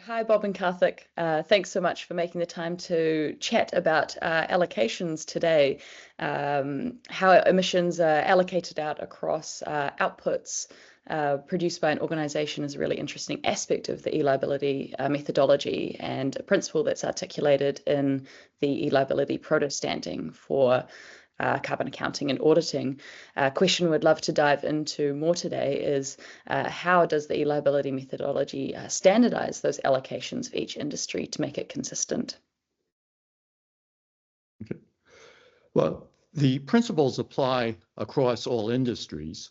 Hi, Bob and Karthik. Thanks so much for making the time to chat about allocations today, how emissions are allocated out across outputs produced by an organization is a really interesting aspect of the e-liability methodology and a principle that's articulated in the e-liability proto-standing for carbon accounting and auditing. Question we'd love to dive into more today is how does the e-liability methodology standardize those allocations for each industry to make it consistent? Okay. Well, the principles apply across all industries.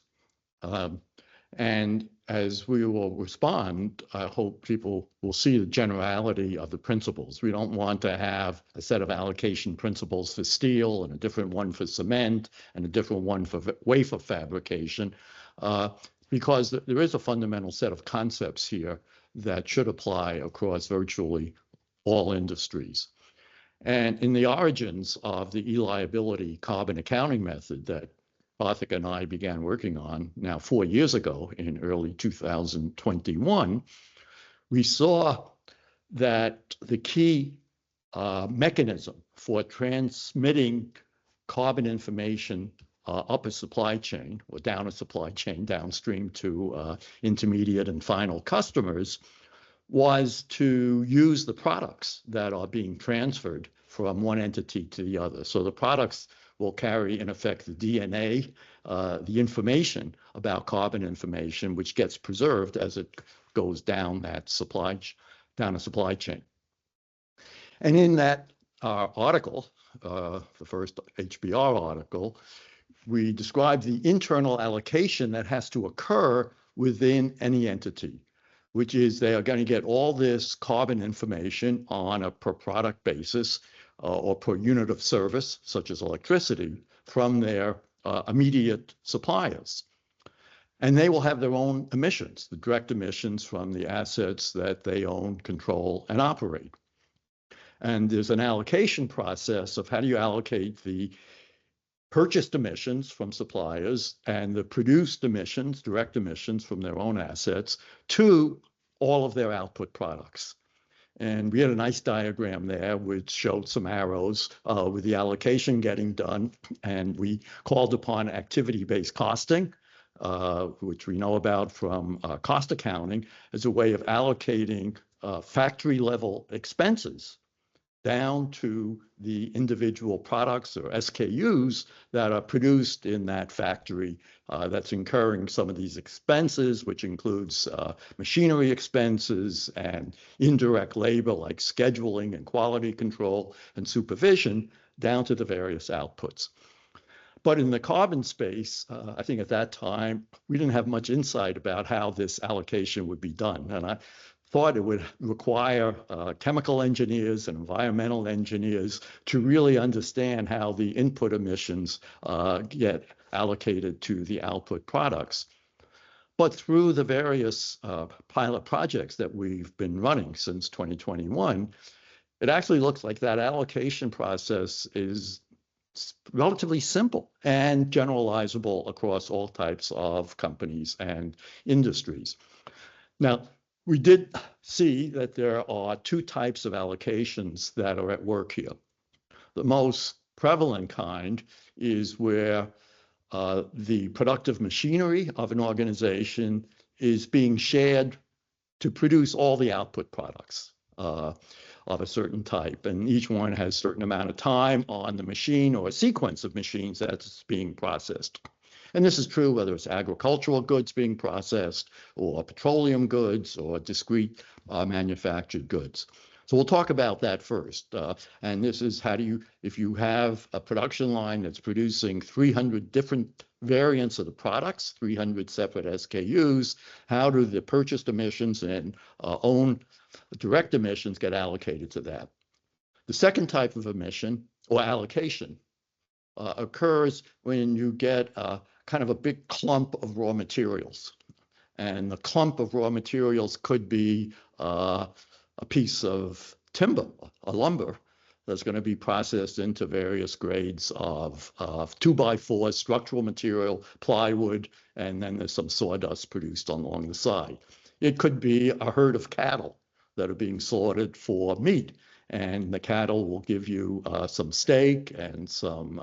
And as we will respond, I hope people will see the generality of the principles. We don't want to have a set of allocation principles for steel and a different one for cement and a different one for wafer fabrication, because there is a fundamental set of concepts here that should apply across virtually all industries. And in the origins of the e-liability carbon accounting method that Karthik and I began working on now 4 years ago in early 2021, we saw that the key mechanism for transmitting carbon information up a supply chain or down a supply chain downstream to intermediate and final customers was to use the products that are being transferred from one entity to the other. So the products will carry, in effect, the DNA, the information about carbon information, which gets preserved as it goes down that down a supply chain. And in that article, the first HBR article, we describe the internal allocation that has to occur within any entity, which is they are going to get all this carbon information on a per product basis or per unit of service, such as electricity, from their immediate suppliers. And they will have their own emissions, the direct emissions from the assets that they own, control, and operate. And there's an allocation process of how do you allocate the purchased emissions from suppliers and the produced emissions, direct emissions from their own assets to all of their output products. And we had a nice diagram there which showed some arrows with the allocation getting done. And we called upon activity-based costing, which we know about from cost accounting, as a way of allocating factory-level expenses down to the individual products or SKUs that are produced in that factory that's incurring some of these expenses, which includes machinery expenses and indirect labor like scheduling and quality control and supervision down to the various outputs. But in the carbon space, I think at that time, we didn't have much insight about how this allocation would be done. And I thought it would require chemical engineers and environmental engineers to really understand how the input emissions get allocated to the output products. But through the various pilot projects that we've been running since 2021, it actually looks like that allocation process is relatively simple and generalizable across all types of companies and industries. Now, we did see that there are two types of allocations that are at work here. The most prevalent kind is where the productive machinery of an organization is being shared to produce all the output products of a certain type. And each one has a certain amount of time on the machine or a sequence of machines that's being processed. And this is true whether it's agricultural goods being processed or petroleum goods or discrete manufactured goods. So we'll talk about that first. And this is how do you, if you have a production line that's producing 300 different variants of the products, 300 separate SKUs, how do the purchased emissions and own direct emissions get allocated to that? The second type of emission or allocation occurs when you get kind of a big clump of raw materials. And the clump of raw materials could be a piece of timber, a lumber, that's going to be processed into various grades of 2x4 structural material, plywood, and then there's some sawdust produced along the side. It could be a herd of cattle that are being slaughtered for meat. And the cattle will give you some steak and some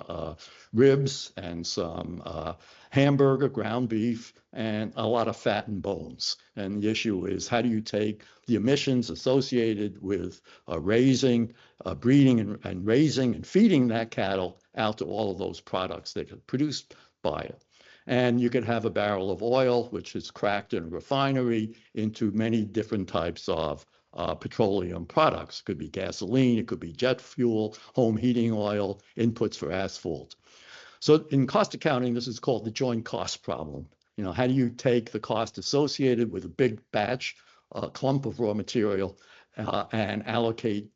ribs and some hamburger, ground beef, and a lot of fat and bones. And the issue is, how do you take the emissions associated with raising, breeding and raising and feeding that cattle out to all of those products that are produced by it? And you could have a barrel of oil, which is cracked in a refinery, into many different types of petroleum products. It could be gasoline, it could be jet fuel, home heating oil, inputs for asphalt. So in cost accounting, this is called the joint cost problem. You know, how do you take the cost associated with a big batch, a clump of raw material, and allocate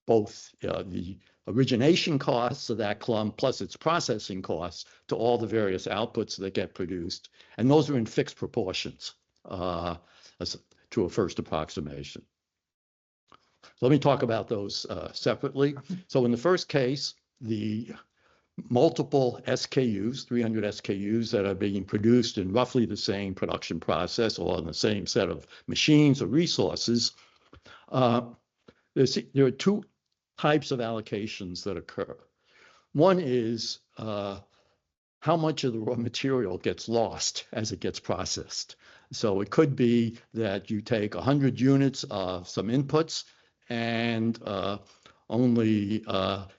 both the origination costs of that clump plus its processing costs to all the various outputs that get produced. And those are in fixed proportions to a first approximation. So let me talk about those separately. So in the first case, the multiple SKUs, 300 SKUs that are being produced in roughly the same production process or in the same set of machines or resources, there are two types of allocations that occur. One is how much of the raw material gets lost as it gets processed. So it could be that you take 100 units of some inputs and only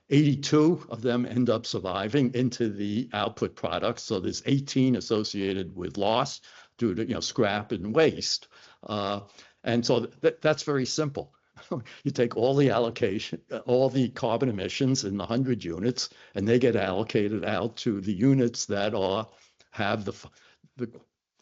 82 of them end up surviving into the output products. So there's 18 associated with loss due to scrap and waste. And so that's very simple. You take all the allocation, all the carbon emissions in the 100 units, and they get allocated out to the units that have the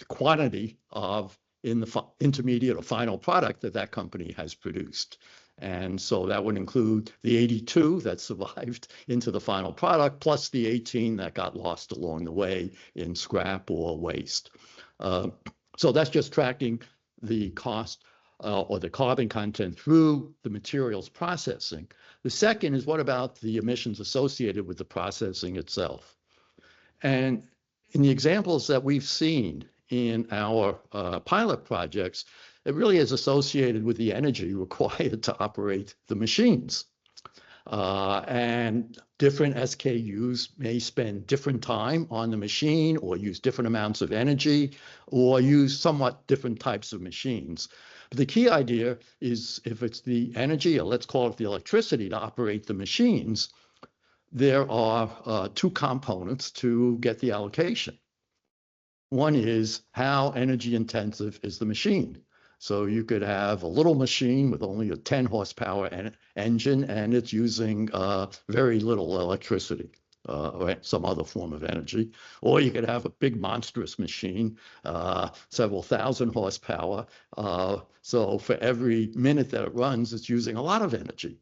quantity of in the intermediate or final product that company has produced. And so that would include the 82 that survived into the final product, plus the 18 that got lost along the way in scrap or waste. So that's just tracking the cost or the carbon content through the materials processing. The second is, what about the emissions associated with the processing itself? And in the examples that we've seen in our pilot projects, it really is associated with the energy required to operate the machines. And different SKUs may spend different time on the machine or use different amounts of energy or use somewhat different types of machines. But the key idea is, if it's the energy, or let's call it the electricity, to operate the machines, there are two components to get the allocation. One is, how energy intensive is the machine? So you could have a little machine with only a 10 horsepower engine, and it's using very little electricity or some other form of energy. Or you could have a big monstrous machine, several thousand horsepower. So for every minute that it runs, it's using a lot of energy.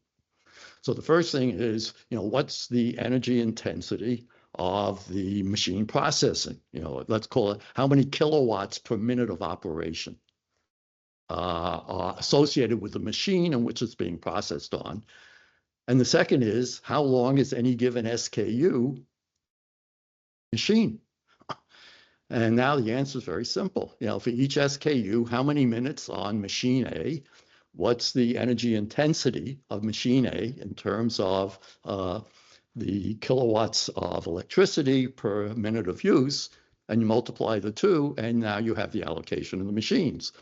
So the first thing is, what's the energy intensity of the machine processing? Let's call it, how many kilowatts per minute of operation are associated with the machine in which it's being processed on. And the second is, how long is any given SKU machine? And now the answer is very simple. For each SKU, how many minutes on machine A? What's the energy intensity of machine A in terms of the kilowatts of electricity per minute of use? And you multiply the two, and now you have the allocation of the machines.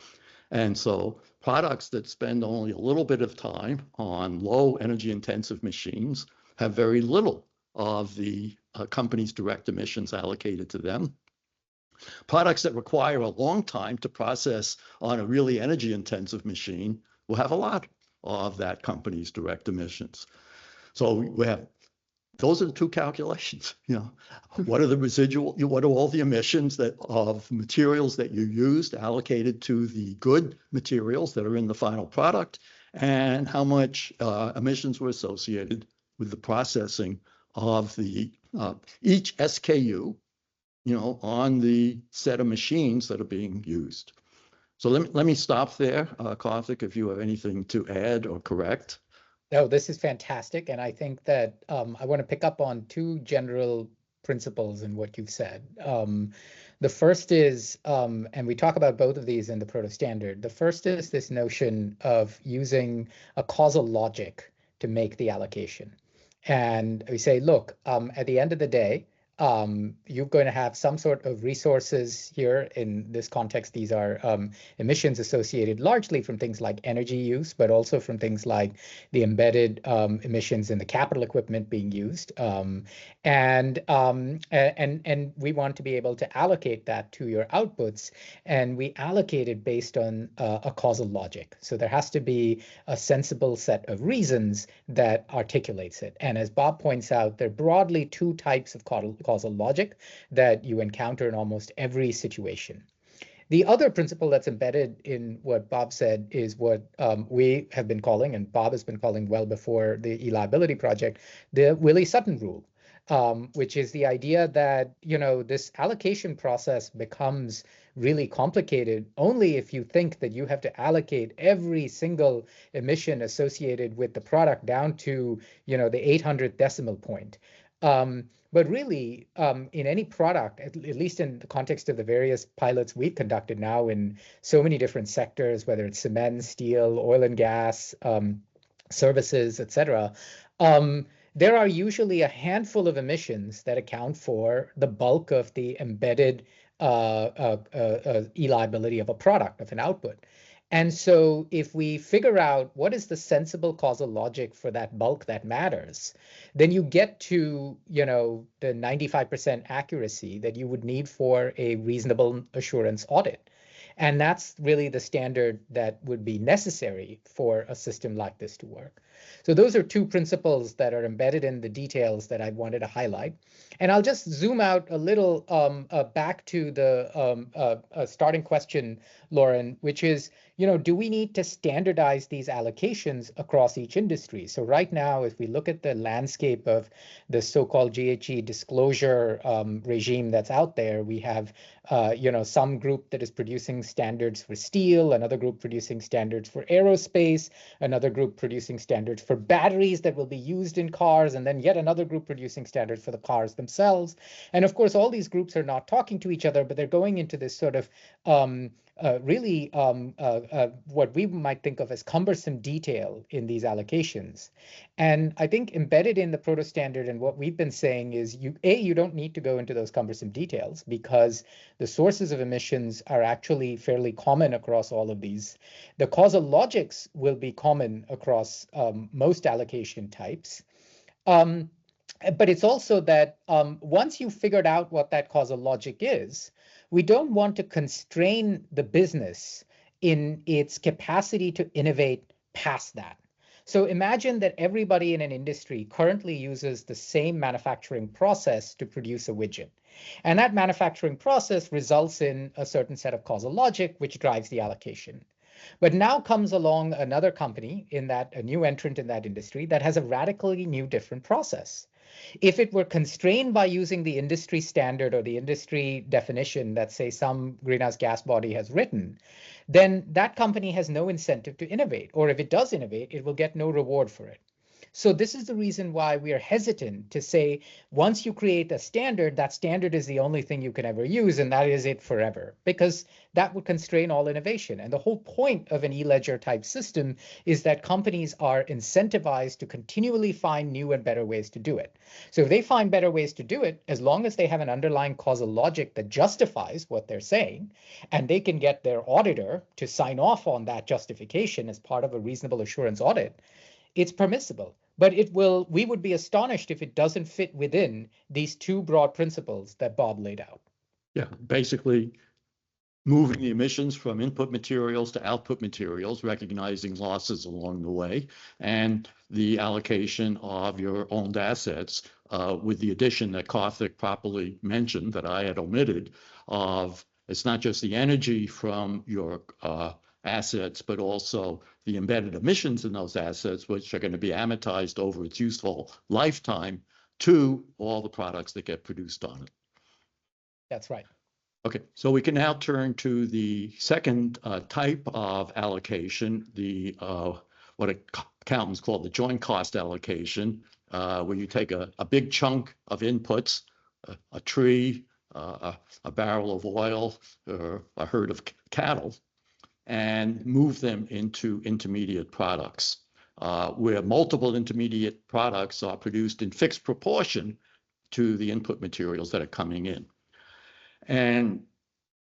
And so products that spend only a little bit of time on low energy intensive machines have very little of the company's direct emissions allocated to them. Products that require a long time to process on a really energy intensive machine will have a lot of that company's direct emissions. So we have, those are the two calculations. What are the residual, what are all the emissions of materials that you used allocated to the good materials that are in the final product, and how much emissions were associated with the processing of the each SKU, on the set of machines that are being used. So let me stop there, Karthik, if you have anything to add or correct. No, this is fantastic. And I think that I want to pick up on two general principles in what you've said. The first is, and we talk about both of these in the proto standard. The first is this notion of using a causal logic to make the allocation. And we say, look, at the end of the day, you're going to have some sort of resources here. In this context, these are emissions associated largely from things like energy use, but also from things like the embedded emissions in the capital equipment being used. And we want to be able to allocate that to your outputs, and we allocate it based on a causal logic. So there has to be a sensible set of reasons that articulates it. And as Bob points out, there are broadly two types of causal logic that you encounter in almost every situation. The other principle that's embedded in what Bob said is what we have been calling, and Bob has been calling well before the e-liability project, the Willie-Sutton rule, which is the idea that, you know, this allocation process becomes really complicated only if you think that you have to allocate every single emission associated with the product down to, you know, the 800th decimal point. But really, in any product, at least in the context of the various pilots we've conducted now in so many different sectors, whether it's cement, steel, oil and gas, services, etc., there are usually a handful of emissions that account for the bulk of the embedded e-liability of a product, of an output. And so if we figure out what is the sensible causal logic for that bulk that matters, then you get to, you know, the 95% accuracy that you would need for a reasonable assurance audit. And that's really the standard that would be necessary for a system like this to work. So those are two principles that are embedded in the details that I wanted to highlight. And I'll just zoom out a little back to the starting question, Lauren, which is, you know, do we need to standardize these allocations across each industry? So right now, if we look at the landscape of the so-called GHG disclosure regime that's out there, we have, you know, some group that is producing standards for steel, another group producing standards for aerospace, another group producing standards for batteries that will be used in cars, and then yet another group producing standards for the cars themselves. And of course, all these groups are not talking to each other, but they're going into this sort of what we might think of as cumbersome detail in these allocations. And I think embedded in the proto standard and what we've been saying is, you don't need to go into those cumbersome details because the sources of emissions are actually fairly common across all of these. The causal logics will be common across most allocation types. But it's also that once you've figured out what that causal logic is, we don't want to constrain the business in its capacity to innovate past that. So imagine that everybody in an industry currently uses the same manufacturing process to produce a widget. And that manufacturing process results in a certain set of causal logic, which drives the allocation. But now comes along another company a new entrant in that industry that has a radically new, different process. If it were constrained by using the industry standard or the industry definition that, say, some greenhouse gas body has written, then that company has no incentive to innovate. Or if it does innovate, it will get no reward for it. So this is the reason why we are hesitant to say, once you create a standard, that standard is the only thing you can ever use, and that is it forever, because that would constrain all innovation. And the whole point of an e-ledger type system is that companies are incentivized to continually find new and better ways to do it. So if they find better ways to do it, as long as they have an underlying causal logic that justifies what they're saying, and they can get their auditor to sign off on that justification as part of a reasonable assurance audit, it's permissible. But we would be astonished if it doesn't fit within these two broad principles that Bob laid out. Yeah, basically moving the emissions from input materials to output materials, recognizing losses along the way, and the allocation of your owned assets with the addition that Karthik properly mentioned that I had omitted of it's not just the energy from your assets, but also the embedded emissions in those assets, which are going to be amortized over its useful lifetime to all the products that get produced on it. That's right. Okay, so we can now turn to the second type of allocation, the what accountants call the joint cost allocation, where you take a big chunk of inputs, a tree, a barrel of oil or a herd of cattle and move them into intermediate products, where multiple intermediate products are produced in fixed proportion to the input materials that are coming in. And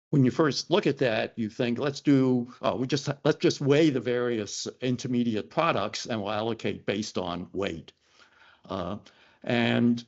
when you first look at that, you think, let's just weigh the various intermediate products and we'll allocate based on weight. And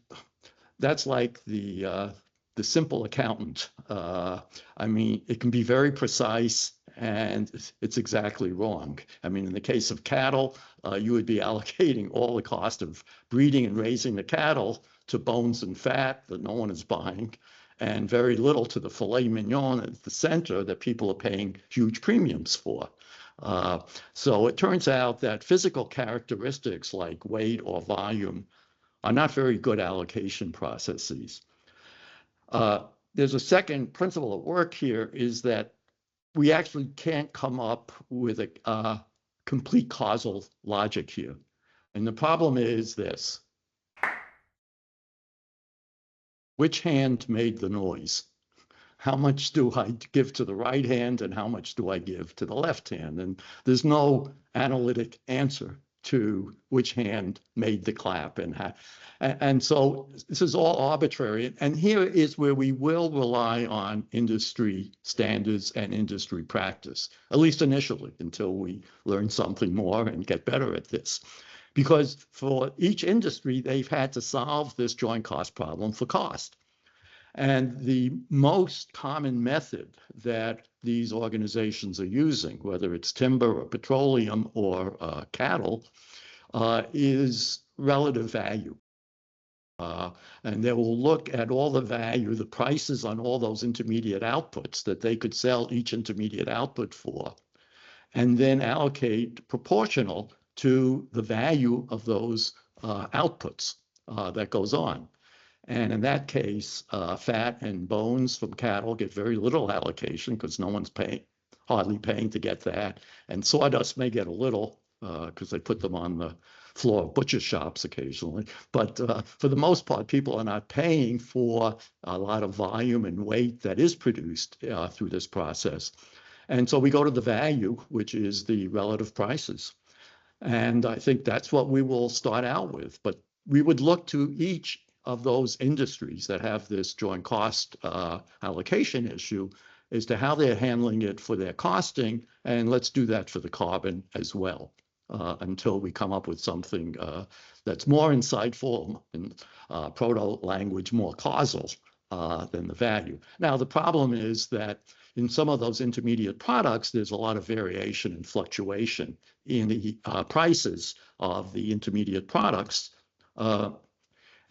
that's like the simple accountant. I mean, it can be very precise and it's exactly wrong. I mean, in the case of cattle, you would be allocating all the cost of breeding and raising the cattle to bones and fat that no one is buying, and very little to the filet mignon at the center that people are paying huge premiums for. So it turns out that physical characteristics like weight or volume are not very good allocation processes. There's a second principle at work here, is that we actually can't come up with a complete causal logic here. And the problem is this: which hand made the noise? How much do I give to the right hand and how much do I give to the left hand? And there's no analytic answer to which hand made the clap and how. And so this is all arbitrary. And here is where we will rely on industry standards and industry practice, at least initially, until we learn something more and get better at this. Because for each industry, they've had to solve this joint cost problem for cost. And the most common method that these organizations are using, whether it's timber or petroleum or cattle, is relative value. And they will look at all the value, the prices on all those intermediate outputs that they could sell each intermediate output for, and then allocate proportional to the value of those outputs that goes on. And in that case, fat and bones from cattle get very little allocation because no one's hardly paying to get that. And sawdust may get a little because they put them on the floor of butcher shops occasionally. But for the most part, people are not paying for a lot of volume and weight that is produced through this process. And so we go to the value, which is the relative prices. And I think that's what we will start out with. But we would look to each of those industries that have this joint cost allocation issue as to how they're handling it for their costing. And let's do that for the carbon as well, until we come up with something that's more insightful and proto-language more causal than the value. Now, the problem is that in some of those intermediate products, there's a lot of variation and fluctuation in the prices of the intermediate products.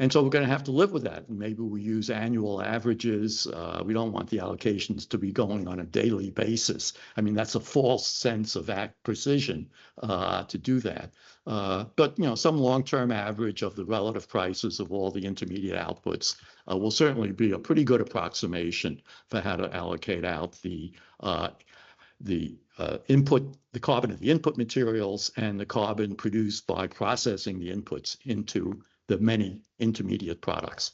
And so we're going to have to live with that. And maybe we use annual averages. We don't want the allocations to be going on a daily basis. I mean, that's a false sense of precision to do that. But, you know, some long-term average of the relative prices of all the intermediate outputs will certainly be a pretty good approximation for how to allocate out the carbon of the input materials and the carbon produced by processing the inputs into the many intermediate products.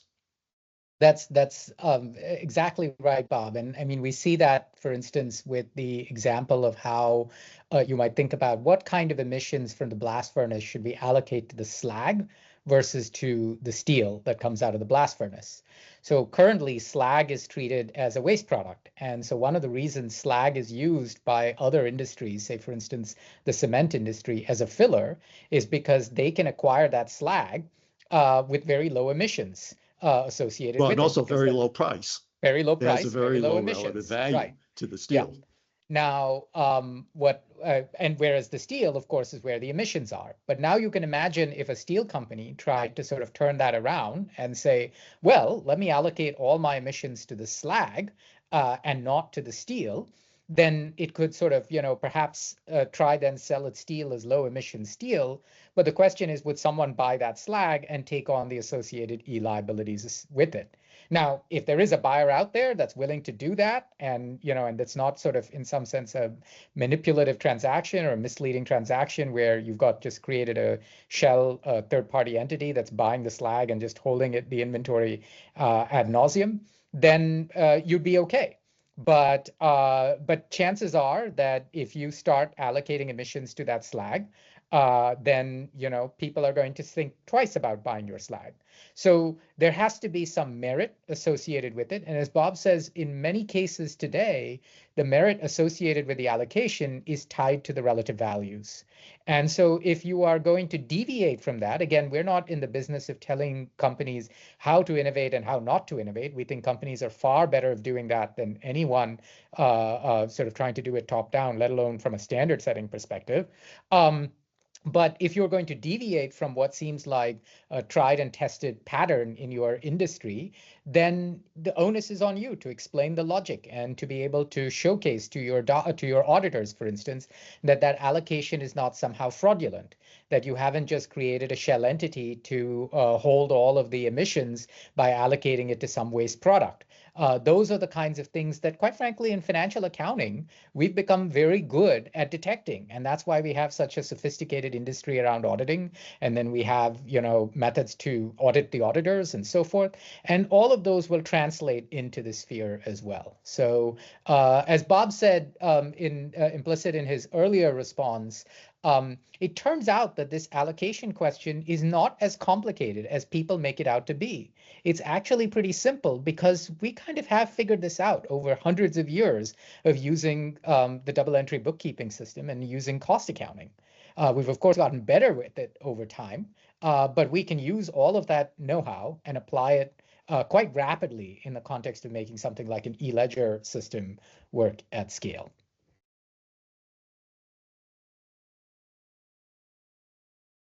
That's exactly right, Bob. And I mean, we see that, for instance, with the example of how you might think about what kind of emissions from the blast furnace should we allocate to the slag versus to the steel that comes out of the blast furnace. So currently, slag is treated as a waste product. And so one of the reasons slag is used by other industries, say, for instance, the cement industry, as a filler, is because they can acquire that slag with very low emissions associated with it. And also very low price. Very low price, has a very low emissions. Relative value right. to the steel. Yeah. Now, and whereas the steel, of course, is where the emissions are. But now you can imagine if a steel company tried to sort of turn that around and say, well, let me allocate all my emissions to the slag and not to the steel, then it could sort of, perhaps try then sell its steel as low emission steel. But the question is, would someone buy that slag and take on the associated liabilities with it? Now, if there is a buyer out there that's willing to do that, and and that's not sort of in some sense a manipulative transaction or a misleading transaction where you've got just created a shell third-party entity that's buying the slag and just holding the inventory ad nauseum, then you'd be okay. But chances are that if you start allocating emissions to that slag, then people are going to think twice about buying your slag. So there has to be some merit associated with it. And as Bob says, in many cases today, the merit associated with the allocation is tied to the relative values. And so if you are going to deviate from that, again, we're not in the business of telling companies how to innovate and how not to innovate. We think companies are far better of doing that than anyone sort of trying to do it top down, let alone from a standard setting perspective. But if you're going to deviate from what seems like a tried and tested pattern in your industry, then the onus is on you to explain the logic and to be able to showcase to your auditors, for instance, that allocation is not somehow fraudulent, that you haven't just created a shell entity to hold all of the emissions by allocating it to some waste product. Those are the kinds of things that, quite frankly, in financial accounting, we've become very good at detecting. And that's why we have such a sophisticated industry around auditing. And then we have, methods to audit the auditors and so forth. And all of those will translate into the sphere as well. So as Bob said, implicit in his earlier response, it turns out that this allocation question is not as complicated as people make it out to be. It's actually pretty simple because we kind of have figured this out over hundreds of years of using the double entry bookkeeping system and using cost accounting. We've, of course, gotten better with it over time, but we can use all of that know-how and apply it quite rapidly in the context of making something like an e-ledger system work at scale.